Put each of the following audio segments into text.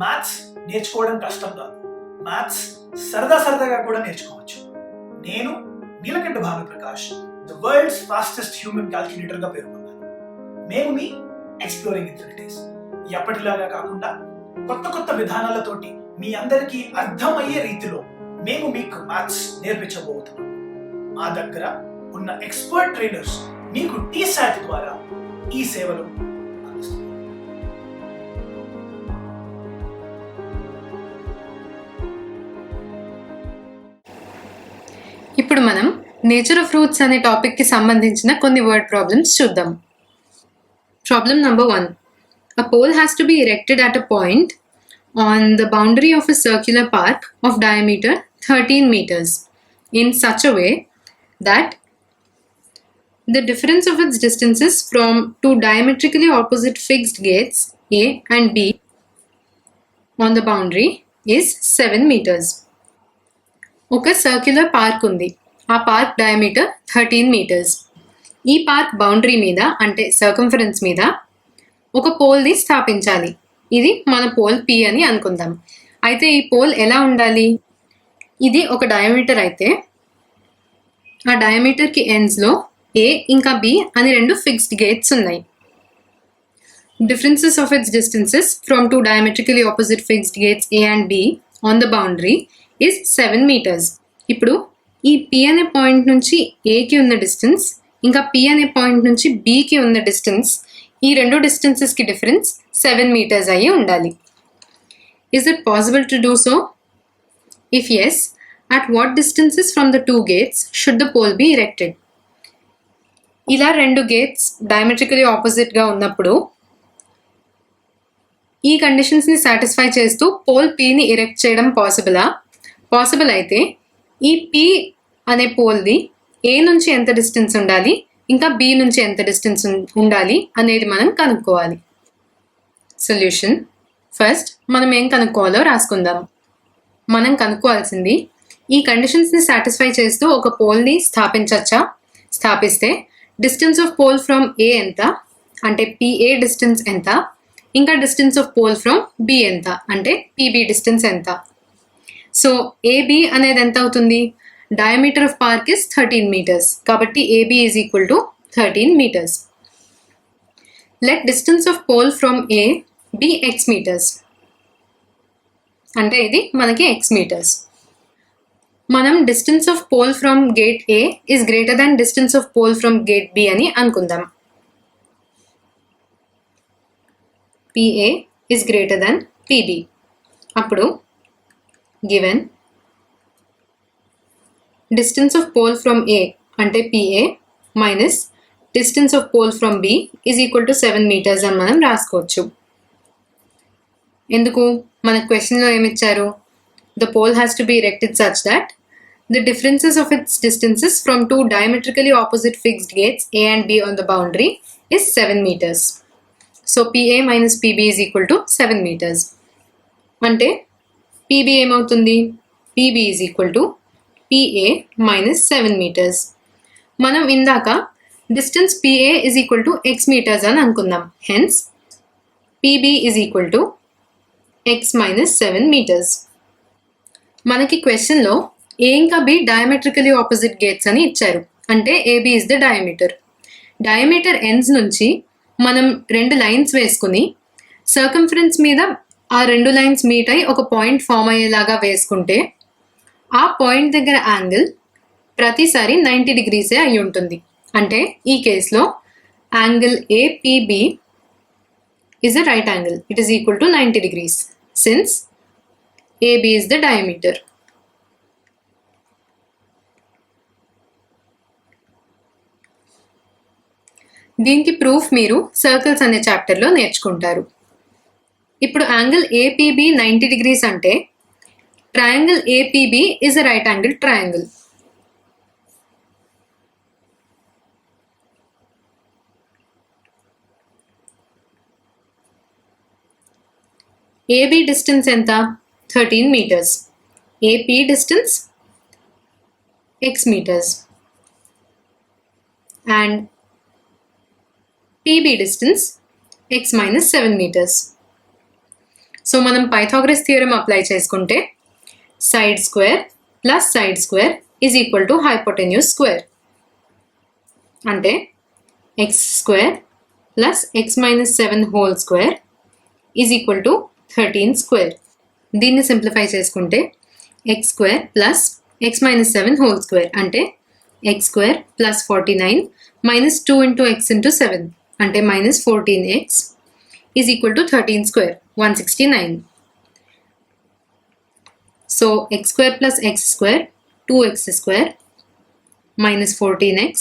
Maths నేర్చుకోవడం కష్టం కాదు. మ్యాథ్స్ సరదాగా కూడా నేర్చుకోవచ్చు. నేను Neelakanta Bhanuprakash, the world's fastest human calculator గా పేర్కొన్నాను. మేము మీ ఎక్స్ప్లోరింగ్ ఇన్ఫినిటీస్. ఎప్పటిలాగా కాకుండా కొత్త విధానాలతోటి మీ అందరికీ అర్థమయ్యే రీతిలో మేము మీకు మ్యాథ్స్ నేర్పించబోతున్నాం. మా దగ్గర ఉన్న ఎక్స్పర్ట్ ట్రైనర్స్ మీకు టీసాట్ ద్వారా ఈ సేవలు అందిస్తున్నారు. ఇప్పుడు మనం నేచర్ ఆఫ్ రూట్స్ అనే టాపిక్ కి సంబంధించిన కొన్ని వర్డ్ ప్రాబ్లమ్స్ చూద్దాం. Problem number 1. A pole has to be erected at a point on the boundary of a circular park of diameter 13 meters in such a way that the difference of its distances from two diametrically opposite fixed gates A and B on the boundary is 7 meters. ఒక circular park ఉంది. ఆ park diameter 13 metres. ఈ park boundary మీద అంటే circumference మీద ఒక పోల్ని స్థాపించాలి. ఇది మన పోల్ P అని అనుకుందాం. అయితే ఈ పోల్ ఎలా ఉండాలి? ఇది ఒక డయామీటర్ అయితే ఆ డయామీటర్కి ఎండ్స్లో A ఇంకా B అని రెండు ఫిక్స్డ్ గేట్స్ ఉన్నాయి. Differences of its distances from two diametrically opposite fixed gates A and B on the boundary is 7 meters. ఇప్పుడు ఈ P అనే పాయింట్ నుంచి Aకి ఉన్న డిస్టెన్స్ ఇంకా P అనే పాయింట్ నుంచి Bకి ఉన్న డిస్టెన్స్, ఈ రెండు డిస్టెన్సెస్కి డిఫరెన్స్ 7 మీటర్స్ అయ్యి ఉండాలి. Is it possible to do so? If yes, at what distances from the two gates should the pole be erected? ఇలా రెండు గేట్స్ డయామెట్రికలీ ఆపోజిట్గా ఉన్నప్పుడు ఈ కండిషన్స్ని సాటిస్ఫై చేస్తూ పోల్ Pని ఎరెక్ట్ చేయడం పాసిబుల్ అయితే ఈ P అనే పోల్ది A నుంచి ఎంత డిస్టెన్స్ ఉండాలి ఇంకా B నుంచి ఎంత డిస్టెన్స్ ఉండాలి అనేది మనం కనుక్కోవాలి. సొల్యూషన్. ఫస్ట్ మనం ఏం కనుక్కోవాలో రాసుకుందాం. మనం కనుక్కోవాల్సింది ఈ కండిషన్స్ని సాటిస్ఫై చేస్తూ ఒక పోల్ని స్థాపిస్తే distance of pole from A ఎంత అంటే PA డిస్టెన్స్ ఎంత, ఇంకా distance of pole from B ఎంత అంటే PB డిస్టెన్స్ ఎంత. సో AB అనేది ఎంత అవుతుంది? Diameter of park is 13 meters. కాబట్టి AB is equal to 13 meters. Let distance of pole from A be X meters. అంటే ఇది మనకి X meters. మనం distance of pole from gate A is greater than distance of pole from gate B అని అనుకుందాం. PA is greater than PB. అప్పుడు given distance of pole from A అంటే PA minus distance of pole from B is equal to 7 meters అని మనం రాసుకోవచ్చు. ఎందుకు? మన క్వశ్చన్లో ఏమిచ్చారు? The pole has to be erected such that the differences of its distances from two diametrically opposite fixed gates A and B on the boundary is 7 meters. So PA minus PB is equal to 7 meters. అంటే PB ఏమవుతుంది? PB is equal to PA minus 7 meters. మనం ఇందాక distance PA is equal to X meters అని అనుకుందాం. Hence PB is equal to X minus 7 meters. మనకి క్వశ్చన్లో A ఇంకా B diametrically opposite gates అని ఇచ్చారు. అంటే AB is the diameter. Diameter ends నుంచి మనం రెండు లైన్స్ వేసుకుని సర్కంఫరెన్స్ మీద ఆ రెండు లైన్స్ మీట్ అయి ఒక పాయింట్ ఫామ్ అయ్యేలాగా వేసుకుంటే ఆ పాయింట్ దగ్గర యాంగిల్ ప్రతిసారి 90 degrees అయి ఉంటుంది. అంటే ఈ కేసులో angle APB is a right angle. It is equal to 90 degrees since AB is the diameter. దీనికి ప్రూఫ్ మీరు సర్కిల్స్ అనే చాప్టర్లో నేర్చుకుంటారు. ఇప్పుడు యాంగిల్ APB 90 degrees అంటే triangle APB is a right angle triangle. AB distance ఎంత? 13 meters. AP distance X meters and PB distance X minus 7 meters. So మనం Pythagoras theorem apply చేసుకుంటే side square plus side square is equal to hypotenuse square. అంటే x square plus x minus 7 whole square is equal to 13 square. దీన్ని simplify చేసుకుంటే x square plus x minus 7 whole square అంటే x square plus 49 minus 2 into x into 7 అంటే minus 14x is equal to 13 square 169. So x square plus x square 2x square minus 14x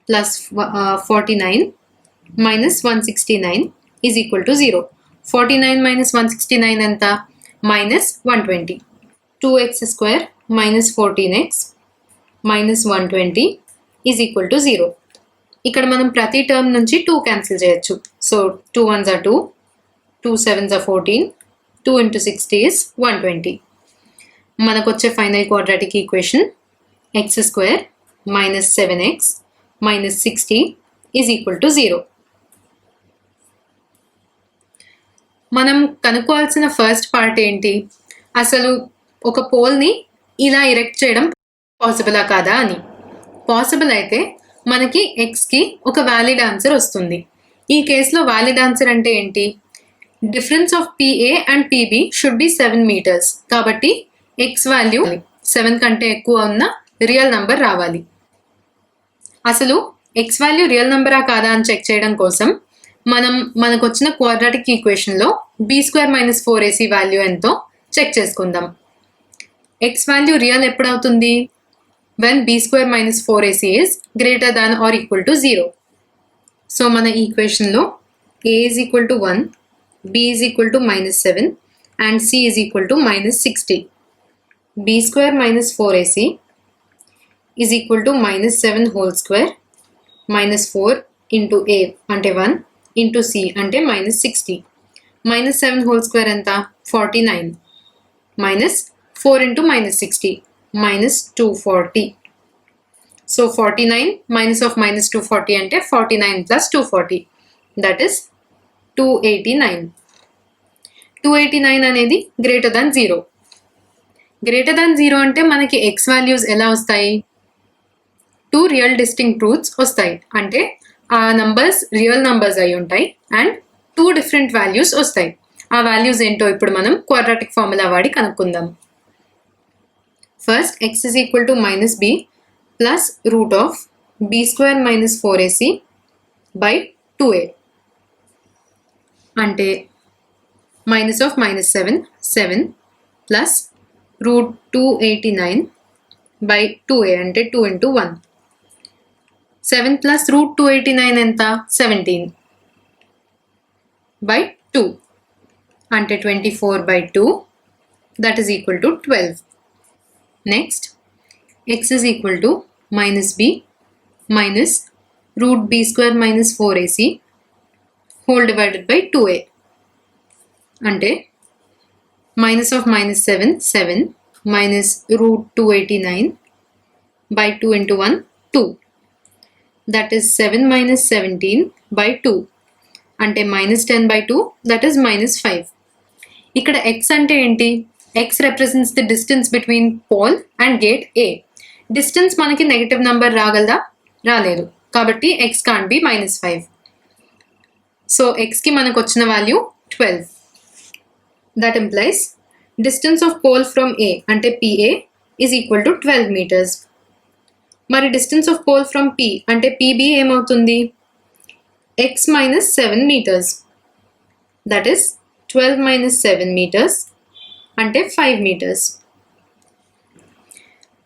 plus 49 minus 169 is equal to 0. 49 minus 169 anta minus 120. 2x square minus 14x minus 120 is equal to 0. ఇక్కడ మనం ప్రతి term నుంచి 2 cancel చేయొచ్చు. So 2 1s are 2, 2 7s are 14, 2 into 60 is 120. మనకు వచ్చే final quadratic equation x square minus 7x minus 60 is equal to 0. మనం కనుక్కోవాల్సిన first part ఏంటి? అసలు ఒక పోల్ని ఇలా ఎరెక్ట్ చేయడం పాసిబులా కాదా అని. పాసిబుల్ అయితే మనకి ఎక్స్కి ఒక వ్యాలిడ్ ఆన్సర్ వస్తుంది. ఈ కేసులో వ్యాలిడ్ ఆన్సర్ అంటే ఏంటి? Difference of PA and PB should be 7 meters. కాబట్టి ఎక్స్ వాల్యూ 7 కంటే ఎక్కువ ఉన్న రియల్ నంబర్ రావాలి. అసలు ఎక్స్ వాల్యూ రియల్ నంబరా కాదా అని చెక్ చేయడం కోసం మనకు వచ్చిన క్వాడ్రాటిక్ ఈక్వేషన్లో b square minus 4ac value ఎంతో చెక్ చేసుకుందాం. ఎక్స్ వాల్యూ రియల్ ఎప్పుడవుతుంది? When b square minus 4ac is greater than or equal to 0. So మన ఈక్వేషన్లో a is equal to 1, b is equal to minus 7 and c is equal to minus 60. B square minus 4ac is equal to minus 7 whole square minus 4 into a అంటే 1 into c అంటే minus 60. minus 7 whole square ఎంత? 49 minus 4 into minus 60 minus 240. So 49 minus of minus 240 అంటే 49 plus 240 that is 289. 289 అనేది greater than 0. Greater than 0 అంటే మనకి X values ఎలా వస్తాయి? 2 real distinct truths వస్తాయి. అంటే ఆ నంబర్స్ రియల్ నంబర్స్ అయి ఉంటాయి అండ్ 2 డిఫరెంట్ వాల్యూస్ వస్తాయి. ఆ వాల్యూస్ ఏంటో ఇప్పుడు మనం క్వాడ్రాటిక్ ఫార్ములా వాడి కనుక్కుందాం. First x is equal to minus b plus root of b square minus 4ac by 2a అంటే minus of minus 7 plus root 289 by 2a అంటే 2 into 1. 7 plus root 289 ఎంత? 17 by 2 అంటే 24 by 2 that is equal to 12. Next x is equal to minus b minus root b square minus 4ac whole divided by 2a అంటే minus of minus 7 minus root 289 by 2 into 1 2. That is 7 minus 17 by 2 అంటే minus 10 by 2 that is minus 5. ఇక్కడ x అంటే ఏంటి? x represents the distance between pole and gate A. Distance మనకి negative number రాగలదా? రాలేదు. కాబట్టి x can't be minus 5. So x కి మనకు వచ్చిన value 12. That implies distance of pole from A అంటే PA is equal to 12 meters. మరి distance of pole from P అంటే PB ఏమవుతుంది? x minus 7 meters. That is 12 minus 7 meters అంటే 5 meters.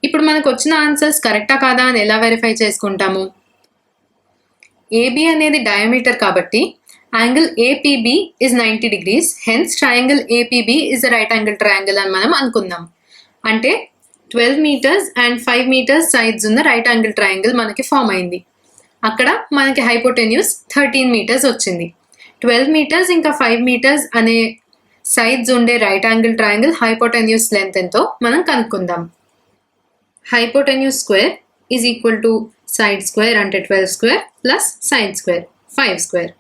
ఇప్పుడు మనకు వచ్చిన ఆన్సర్స్ కరెక్టా కాదా అని ఎలా వెరిఫై చేసుకుంటాము? AB అనేది డయామీటర్ కాబట్టి angle APB is 90 degrees. Hence triangle APB is a right angle triangle అని మనం అనుకుందాం. అంటే 12 meters and 5 meters సైడ్స్ ఉన్న రైట్ యాంగిల్ ట్రయాంగిల్ మనకి ఫామ్ అయింది. అక్కడ మనకి హైపోటెన్యూస్ 13 meters వచ్చింది. 12 meters ఇంకా 5 meters అనే సైడ్స్ ఉండే right angle triangle hypotenuse length ఎంతో మనం కనుక్కుందాం. Hypotenuse square is equal to side square అంటే 12 square plus side square 5 square.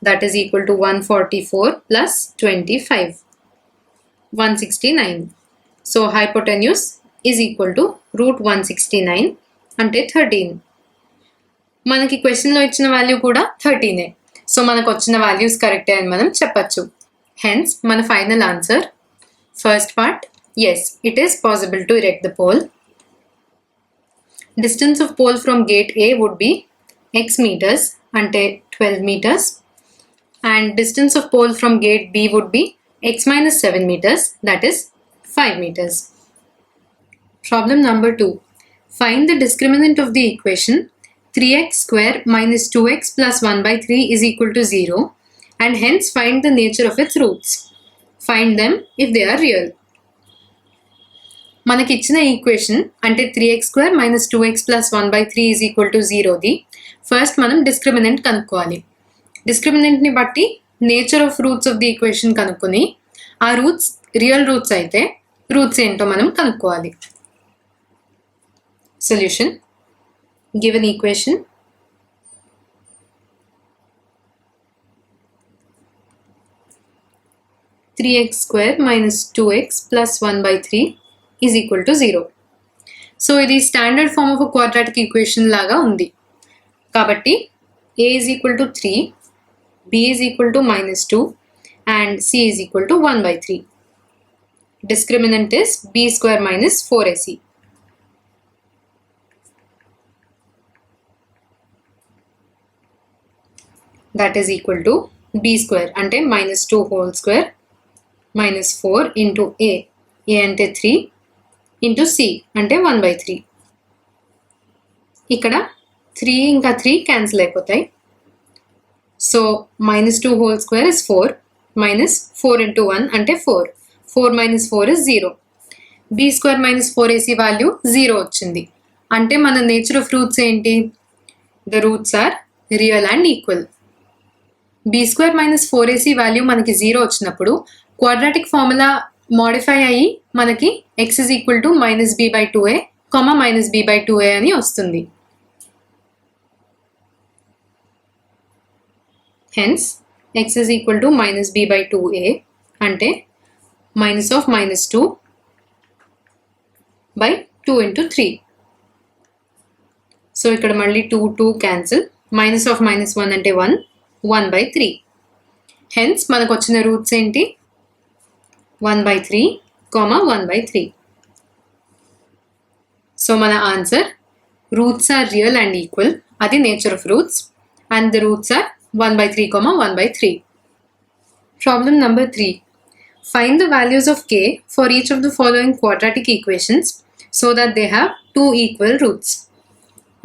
that is equal to 144 plus 25, 169. So hypotenuse is equal to root 169 అంటే 13. మనకి క్వశ్చన్లో ఇచ్చిన వాల్యూ కూడా 13. సో మనకు వచ్చిన వాల్యూస్ కరెక్టే అని మనం చెప్పచ్చు. హెన్స్ మన final answer first part, yes, it is possible to erect the pole. Distance of pole from gate A would be x meters అంటే 12 meters, and distance of pole from gate B would be x minus 7 meters, that is 5 meters. Problem number 2. Find the discriminant of the equation 3x square minus 2x plus 1 by 3 is equal to 0, and hence find the nature of its roots. Find them if they are real. మనకి ఇచ్చిన equation అంటే 3x square minus 2x plus 1 by 3 is equal to 0ది first మనం discriminant కనుక్కోవాలి. డిస్క్రిమినెంట్ని బట్టి nature of roots of the equation కనుక్కొని ఆ రూట్స్ రియల్ రూట్స్ అయితే రూట్స్ ఏంటో మనం కనుక్కోవాలి. Solution given equation three x square minus 2x plus 1 by 3 is equal to 0. So ఇది standard form of quadratic equation లాగా ఉంది. కాబట్టి a is equal to 3, b is equal to minus 2 and c is equal to 1 by 3. Discriminant is b square minus 4ac. That is equal to b square అంటే minus 2 whole square minus 4 into a అంటే 3 into C అంటే 1 by 3. ఇక్కడ 3 ఇంకా 3 cancel అయిపోతాయి. So minus 2 whole square is 4 minus 4 into 1 అంటే 4. 4 minus 4 is 0. B square minus 4ac value 0 వచ్చింది. అంటే మన నేచర్ ఆఫ్ రూట్స్ ఏంటి? The roots are real and equal. B square minus 4ac value మనకి 0 వచ్చినప్పుడు క్వాడ్రాటిక్ ఫార్ములా మోడిఫై అయ్యి మనకి x is equal to minus b by 2a, minus b by 2a అని వస్తుంది. Hence x is equal to minus b by 2a అంటే minus of minus 2 by 2 into 3. So ఇక్కడ మళ్ళీ 2 cancel, minus of minus 1 అంటే 1 by 3. Hence మనకు వచ్చిన roots ఏంటి? 1 by 3, 1 by 3. So మన answer roots are real and equal, అది nature of roots, and the roots are 1 by 3, 1 by 3. Problem number 3. Find the values of k for each of the following quadratic equations so that they have 2 equal roots.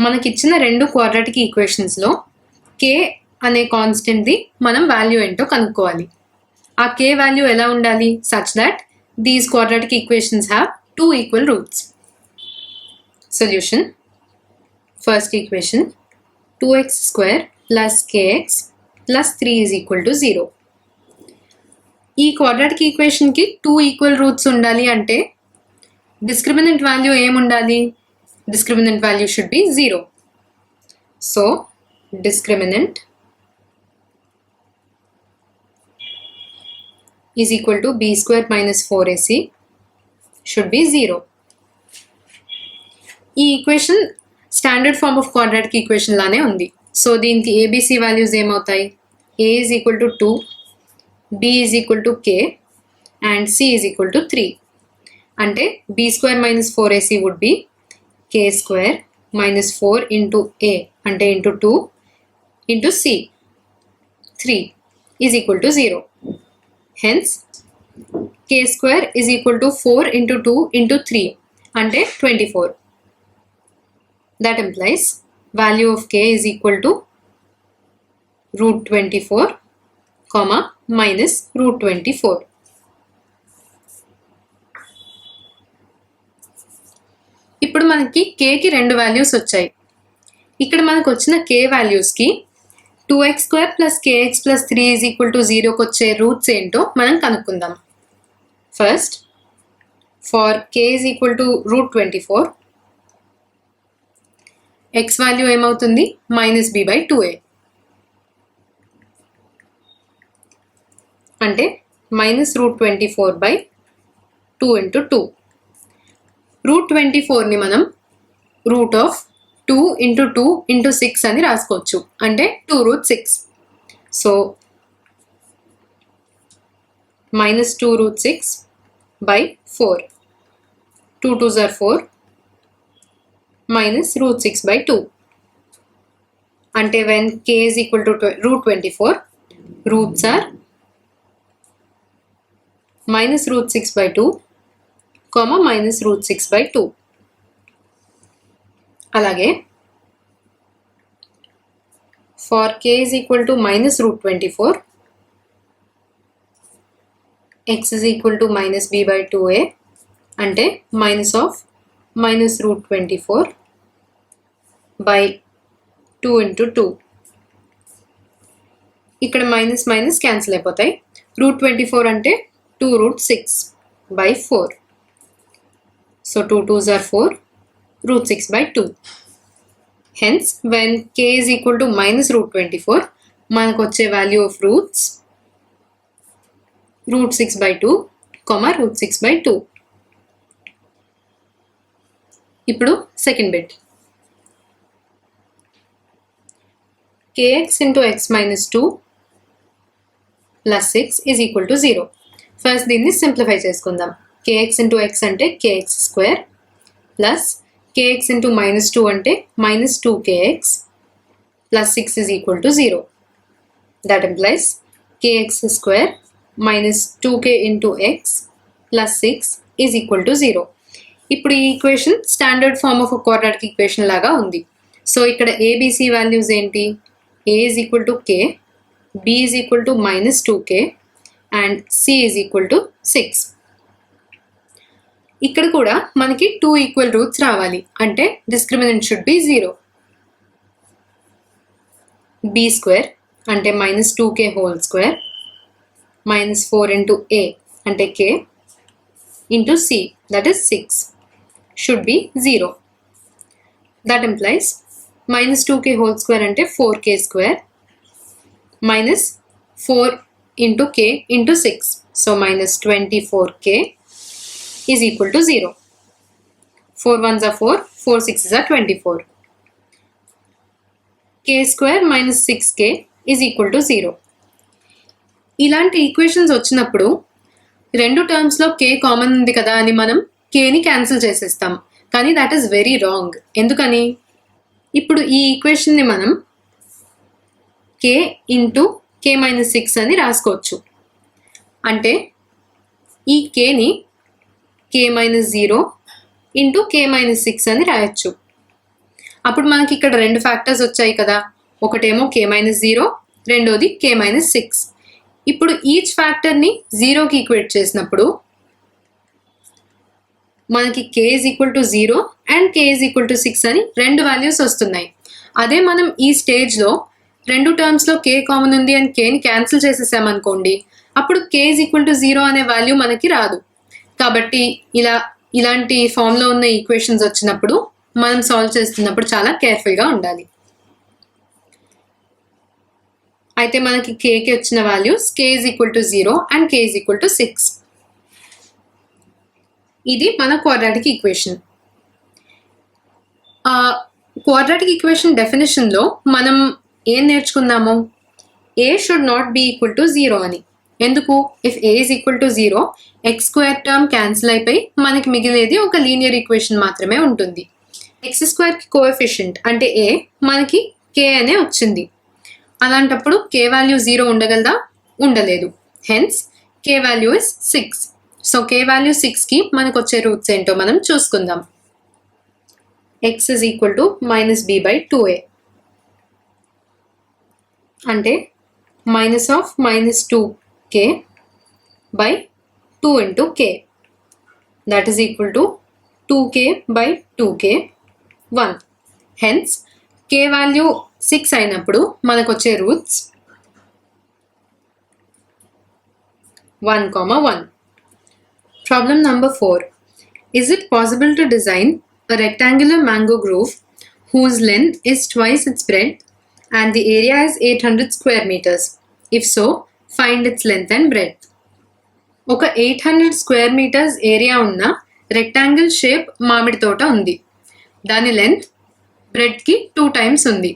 మనకిచ్చిన రెండు quadratic ఈక్వేషన్స్లో k అనే కాన్స్టెంట్ది మనం value ఏంటో కనుక్కోవాలి. ఆ k value ఎలా ఉండాలి? Such that these quadratic equations have 2 equal roots. Solution first equation 2x square plus kx plus 3 is equal to 0. ఈ క్వాడ్రాటిక్ ఈక్వేషన్కి 2 ఈక్వల్ రూట్స్ ఉండాలి అంటే డిస్క్రిమినెంట్ వాల్యూ ఏముండాలి? Discriminant value should be 0. So discriminant is equal to b square minus 4ac should be 0. ఈ equation standard form of quadratic equation లానే ఉంది. సో దీనికి ABC values ఏమవుతాయి? a is equal to 2, b is equal to k and c is equal to 3. అంటే b square minus 4ac would be k square minus 4 into a అంటే into 2 into c 3 is equal to 0. Hence k square is equal to 4 into 2 into 3 అంటే 24. That implies value of k is equal to root 24 minus root 24. ఇప్పుడు మనకి k కి రెండు values వచ్చాయి. ఇక్కడ మనకు వచ్చిన k వాల్యూస్కి 2x square plus kx plus 3 is equal to 0కి వచ్చే రూట్స్ ఏంటో మనం కనుక్కుందాం. First for k is equal to root 24, x value ఏమవుతుంది? Minus b by 2a. అంటే -√24/2 into 2. √24ని మనం √2 into 2 into 6 అని రాసుకోవచ్చు, అంటే 2√6. సో -2√6/4. 2 2s are 4 -√6/2. అంటే when k is equal to √24, roots are -√6/2, -√6/2. అలాగే for k is equal to -√24, x is equal to -b/2a, అంటే -√24/2 into 2. ఇక్కడ మైనస్ మైనస్ క్యాన్సిల్ అయిపోతాయి. √24 అంటే 2√6/4. So 2 2s are 4, √6/2. Hence when k is equal to -√24, మనకు వచ్చే value of roots √6/2, √6/2. ఇప్పుడు second bit, kx into x minus 2 plus 6 is equal to 0. First దీన్ని simplify చేసుకుందాం. kx into x అంటే kx square plus kx into -2 అంటే -2kx plus 6 is equal to 0. That implies kx square minus 2k into x plus 6 is equal to 0. ఇప్పుడు ఈ equation standard form of quadratic equation లాగా ఉంది. సో ఇక్కడ ABC values ఏంటి? a is equal to k, b is equal to -2k and c is equal to 6. ఇక్కడ కూడా మనకి 2 ఈక్వల్ రూట్స్ రావాలి, అంటే discriminant should be 0. b square అంటే -2k whole square -4 into a అంటే k into c that is 6 should be 0. That implies -2k whole square అంటే 4k square minus 4 into k into 6. So -24k is equal to 0. 4 1s are 4, 4 6s are 24. k square minus 6k is equal to 0. ఇలాంటి equations వచ్చినప్పుడు రెండు టర్మ్స్లో k common ఉంది కదా అని మనం kని cancel చేసేస్తాం, కానీ దట్ ఈస్ వెరీ రాంగ్. ఎందుకని? ఇప్పుడు ఈ ఈక్వేషన్ని మనం k ఇంటూ k - 6 అని రాసుకోవచ్చు. అంటే ఈ kని k - 0 ఇంటూ k - 6 అని రాయొచ్చు. అప్పుడు మనకి ఇక్కడ రెండు ఫ్యాక్టర్స్ వచ్చాయి కదా, ఒకటేమో k - 0, రెండోది k - 6. ఇప్పుడు ఈచ్ ఫ్యాక్టర్ని 0కి ఈక్వేట్ చేసినప్పుడు మనకి k is equal to 0 and k is equal to 6 అని రెండు వాల్యూస్ వస్తున్నాయి. అదే మనం ఈ స్టేజ్లో రెండు టర్మ్స్లో k కామన్ ఉంది అని kని క్యాన్సిల్ చేసేసామనుకోండి, అప్పుడు k is equal to 0 అనే వాల్యూ మనకి రాదు. కాబట్టి ఇలాంటి ఫామ్లో ఉన్న ఈక్వేషన్స్ వచ్చినప్పుడు మనం సాల్వ్ చేస్తున్నప్పుడు చాలా కేర్ఫుల్గా ఉండాలి. అయితే మనకి kకి వచ్చిన values k is equal to 0 and k is equal to 6. ఇది మన క్వాడ్రాటిక్ ఈక్వేషన్. క్వాడ్రాటిక్ ఈక్వేషన్ డెఫినేషన్లో మనం ఏం నేర్చుకున్నాము? a should not be equal to 0 అని. ఎందుకు? If a is equal to 0, x square term cancel అయిపోయి మనకి మిగిలేది ఒక లీనియర్ ఈక్వేషన్ మాత్రమే ఉంటుంది. x స్క్వేర్కి కోఎఫిషియంట్ అంటే a, మనకి k అనే వచ్చింది. అలాంటప్పుడు k వాల్యూ 0 ఉండగలదా? ఉండలేదు. Hence k value is 6. So k value 6కి మనకు వచ్చే రూట్స్ ఏంటో మనం చూసుకుందాం. x is equal to -b/2a అంటే -2k by 2 into k, that is equal to 2k by 2k 1. Hence k value 6 అయినప్పుడు మనకు వచ్చే roots 1, 1. Problem number 4. Is it possible to design a rectangular mango grove whose length is twice its breadth and the area is 800 square meters? If so, find its length and breadth. ఒక 800 square metres area ఉన్న rectangle shape మామిడి తోట ఉంది. దాని length బ్రెడ్కి 2 times ఉంది.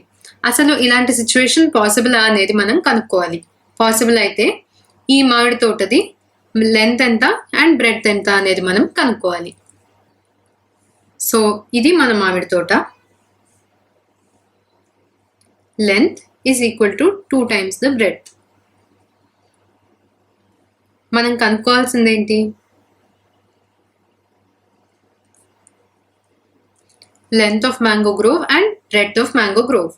అసలు ఇలాంటి situation పాసిబులా అనేది మనం కనుక్కోవాలి. పాసిబుల్ అయితే ఈ మామిడి తోటది లెంత్ ఎంత అండ్ బ్రెడ్త్ ఎంత అనేది మనం కనుక్కోవాలి. సో ఇది మన మామిడి తోట. Length is equal to 2 times the breadth. మనం కనుక్కోవాల్సింది ఏంటి? Length of mango grove and breadth of mango grove.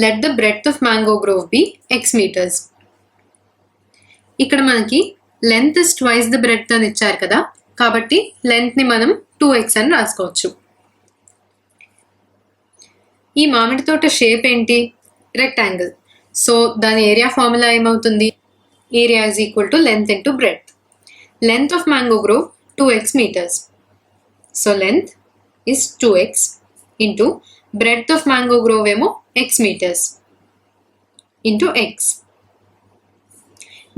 Let the breadth of mango grove be x metres. ఇక్కడ మనకి length is twice the breadth అని ఇచ్చారు కదా, కాబట్టి లెంత్ ని మనం 2x అని రాసుకోవచ్చు. ఈ మామిడి తోట షేప్ ఏంటి? రెక్టాంగిల్. సో దాని ఏరియా ఫార్ములా ఏమవుతుంది? Area is equal to length into breadth. Length of mango grove 2x meters. So length is 2x into breadth of mango grove ఏమో x meters into x.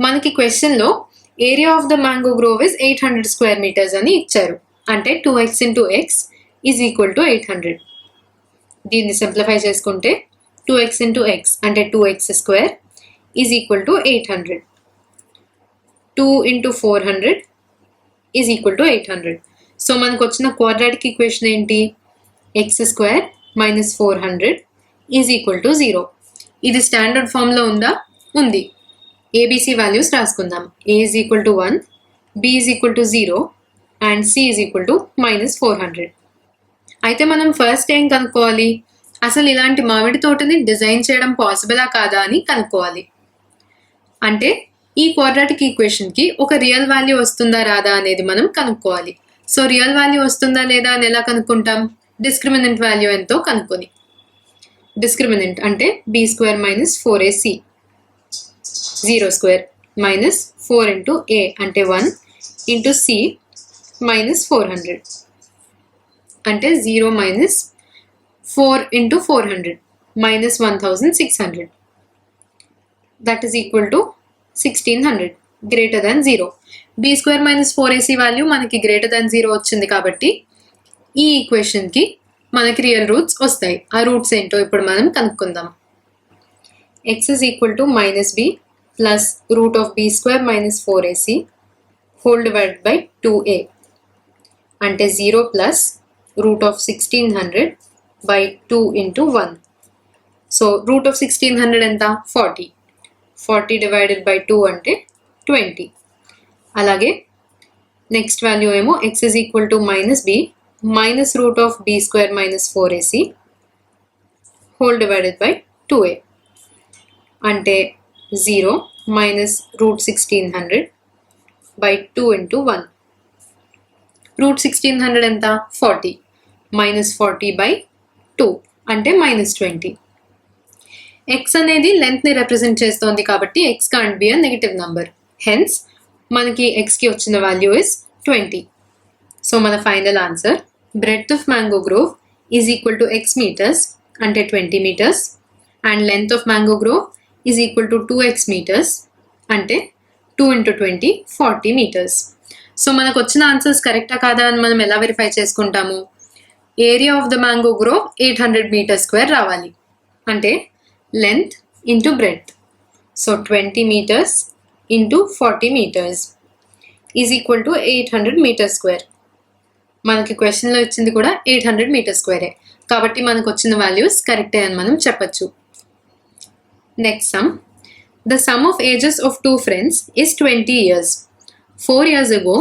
మనకి క్వశ్చన్లో area of the mango grove is 800 square metres అని ఇచ్చారు. అంటే 2x into x is equal to 800. దీన్ని simplify చేసుకుంటే 2x into x అంటే 2x square is equal to 800. 2 into 400 is equal to 800. So మనకు వచ్చిన క్వాడ్రాటిక్ ఈక్వేషన్ ఏంటి? X square minus 400 is equal to 0. ఇది స్టాండర్డ్ ఫామ్లో ఉందా? ఉంది. ఏబిసి వాల్యూస్ రాసుకుందాం. A is equal to 1, B is equal to 0 and c is equal to minus 400. అయితే మనం ఫస్ట్ ఏం కనుక్కోవాలి? అసలు ఇలాంటి మామిడి తోటని డిజైన్ చేయడం పాసిబులా కాదా అని కనుక్కోవాలి. అంటే ఈ క్వాడ్రాటిక్ ఈక్వేషన్కి ఒక రియల్ వాల్యూ వస్తుందా రాదా అనేది మనం కనుక్కోవాలి. సో రియల్ వాల్యూ వస్తుందా లేదా అని ఎలా కనుక్కుంటాం? డిస్క్రిమినెంట్ వాల్యూ ఎంతో కనుక్కొని. డిస్క్రిమినెంట్ అంటే b square minus 4ac, 0 square minus 4 into a అంటే 1 ఇంటూ సి మైనస్ 400 అంటే 0 minus 4 into 400 minus 1600. That is equal to 1600 greater than 0. B square minus 4ac value మనకి గ్రేటర్ దాన్ 0 వచ్చింది కాబట్టి ఈ ఈక్వేషన్కి మనకి రియల్ రూట్స్ వస్తాయి. ఆ రూట్స్ ఏంటో ఇప్పుడు మనం కనుక్కుందాం. X is equal to minus b plus root of b square minus 4ac whole divided by 2a అంటే 0 plus root of 1600 by 2 into 1. So root of 1600 ఎంత? 40. 40 డివైడెడ్ బై 2 అంటే 20. అలాగే నెక్స్ట్ వాల్యూ ఏమో x is equal to minus b minus root of b square minus 4ac whole divided by 2a అంటే 0 minus root 1600 by 2 into 1. Root 1600 ఎంత? 40 minus 40 by 2 అంటే minus 20. X అనేది లెంత్ని represent చేస్తోంది కాబట్టి x can't be a negative number. Hence మనకి ఎక్స్కి వచ్చిన value is 20. So మన final answer breadth of mango grove is equal to x meters అంటే 20 meters and length of mango grove is equal to 2x meters అంటే 2 into 20 40 meters. So మనకు వచ్చిన answers కరెక్టా కాదా అని మనం ఎలా వెరిఫై చేసుకుంటాము? Area of the mango grove 800 meters square రావాలి. అంటే length into breadth. So 20 meters into 40 meters is equal to 800 meters square. మనకి క్వశ్చన్లో ఇచ్చింది కూడా 800 meters స్క్వేరే కాబట్టి మనకు వచ్చిన వాల్యూస్ కరెక్టే అని మనం చెప్పచ్చు. Next some. The sum of ages of 2 friends is 20 years. 4 years ago,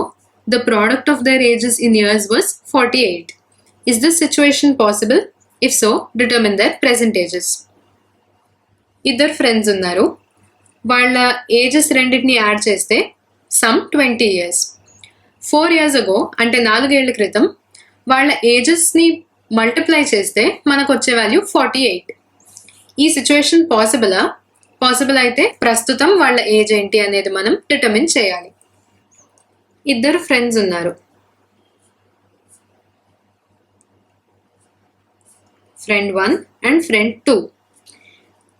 the product of their ages in years was 48. Is this situation possible? If so, determine their present ages. ఇద్దరు friends ఉన్నారు. వాళ్ళ ages రెండింటిని add చేస్తే some 20 years. 4 years ago అంటే 4 ఏళ్ల క్రితం వాళ్ళ ఏజెస్ని multiply చేస్తే మనకు వచ్చే వాల్యూ 48. ఈ సిచ్యువేషన్ పాసిబులా? పాసిబుల్ అయితే ప్రస్తుతం వాళ్ళ ఏజ్ ఏంటి అనేది మనం డిటర్మిన్ చేయాలి. ఇద్దరు ఫ్రెండ్స్ ఉన్నారు. Friend 1 and friend 2.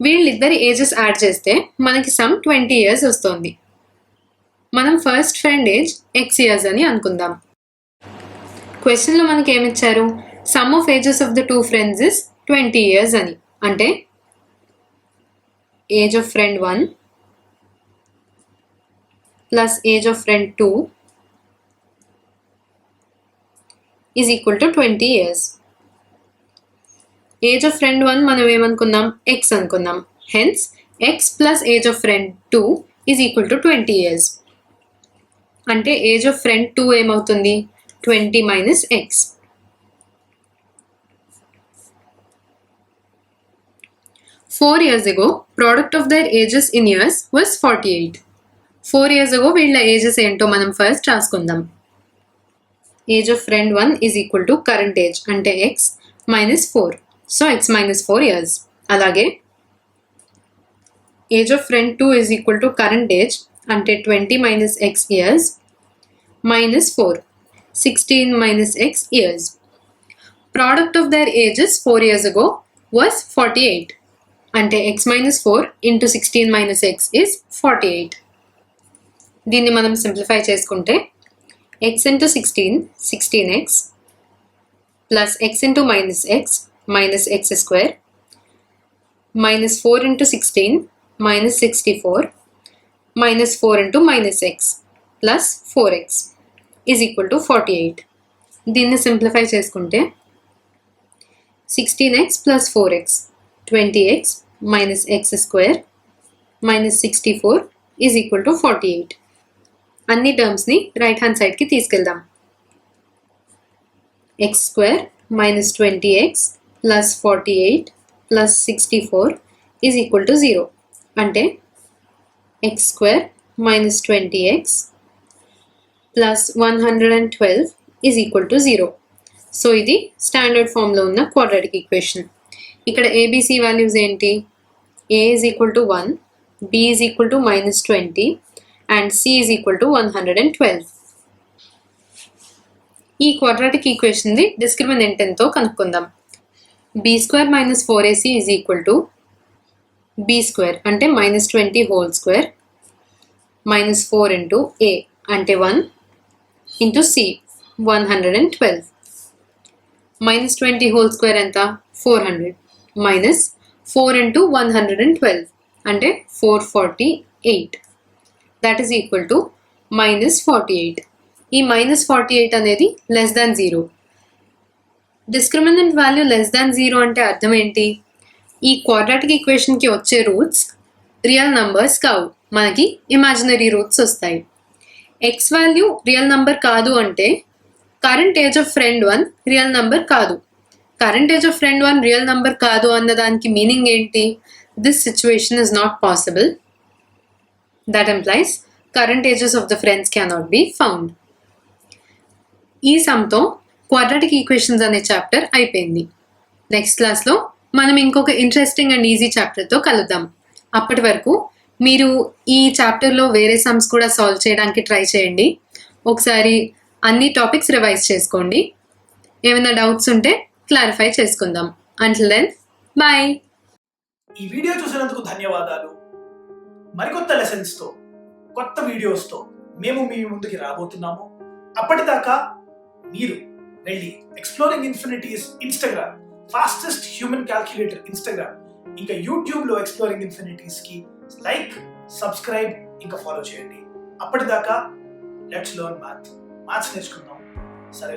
వీళ్ళిద్దరి ఏజెస్ యాడ్ చేస్తే మనకి సమ్ 20 years వస్తుంది. మనం first friend age x years అని అనుకుందాం. క్వశ్చన్లో మనకి ఏమిచ్చారు, sum of ages of the two friends is 20 years అని. అంటే age of friend 1 plus age of friend 2 is equal to 20 years. Age of friend 1 మనం ఏమనుకున్నాం, x అనుకున్నాం. Hence x plus age of friend 2 is equal to 20 years. అంటే age of friend 2 ఏమవుతుంది, 20 minus x. Four years ago, product of their ages in years was 48. 4 years ago, వీళ్ళ ages ఏంటో మనం first రాసుకుందాం. Age of friend 1 is equal to current age అంటే x minus 4. So x minus 4 years. అలాగే age of friend 2 is equal to current age అంటే 20 minus x years minus 4. 16 minus x years. Product of their ages 4 years ago was 48. అంటే x minus 4 into 16 minus x is 48. దీన్ని మనం simplify చేసుకుంటే x into 16, 16x plus x into minus x square minus 4 into 16 minus 64 minus 4 into minus x plus 4x is equal to 48. దీన్ని simplify చేసుకుంటే 16x plus 4x 20x minus x square minus 64 is equal to 48. అన్ని టర్మ్స్ని right hand సైడ్కి తీసుకెళ్దాం. x square minus 20x plus 48 plus 64 is equal to 0. అంటే x square minus 20x plus 112 is equal to 0. So ఇది standard ఫామ్లో ఉన్న quadratic equation. ఇక్కడ ABC values ఏంటి, a is equal to 1, b is equal to minus 20 and c is equal to 112. ఈ quadratic ఈక్వేషన్ది discriminant ఎంతో కనుక్కుందాం. b square minus 4ac is equal to b square అంటే minus 20 whole square minus 4 into a అంటే 1 into c 112. minus 20 whole square ఎంత 400 minus 4 into 112 అంటే 448. that is equal to minus 48. ఈ minus 48 అనేది less than 0. Discriminant value less than 0 అంటే అర్థం ఏంటి, ఈ క్వాడ్రాటిక్ ఈక్వేషన్కి వచ్చే రూట్స్ రియల్ నంబర్స్ కావు, మనకి ఇమాజినరీ రూట్స్ వస్తాయి. ఎక్స్ వాల్యూ రియల్ నంబర్ కాదు అంటే current age of friend 1 real number కాదు. Current age of friend 1 real number కాదు అన్నదానికి మీనింగ్ ఏంటి, this situation is not possible. That implies current ages of the friends cannot be found. ఈ సమ్తో quadratic equations అనే chapter అయిపోయింది. Next క్లాస్లో మనం ఇంకొక ఇంట్రెస్టింగ్ అండ్ ఈజీ చాప్టర్తో కలుద్దాం. అప్పటి వరకు మీరు ఈ చాప్టర్లో వేరే సమ్స్ కూడా సాల్వ్ చేయడానికి ట్రై చేయండి. ఒకసారి అన్ని టాపిక్స్ రివైజ్ చేసుకోండి. ఏమైనా డౌట్స్ ఉంటే క్లారిఫై చేసుకుందాం. Until then bye. ఈ వీడియో చూసినందుకు ధన్యవాదాలు. మరికొత్త లెసన్స్తో కొత్త వీడియోస్తో మేము మీ ముందుకి రాబోతున్నాము. అప్పటిదాకా మీరు వెళ్ళి exploring infinities Instagram, fastest human calculator Instagram, ఇంకా యూట్యూబ్లో ఎక్స్ప్లోరింగ్ ఇన్ఫినిటీస్కి లైక్, సబ్స్క్రైబ్ ఇంకా ఫాలో చేయండి. అప్పటిదాకా లెట్స్ లెర్న్ మ్యాథ్స్ నేర్చుకుందాం. సరే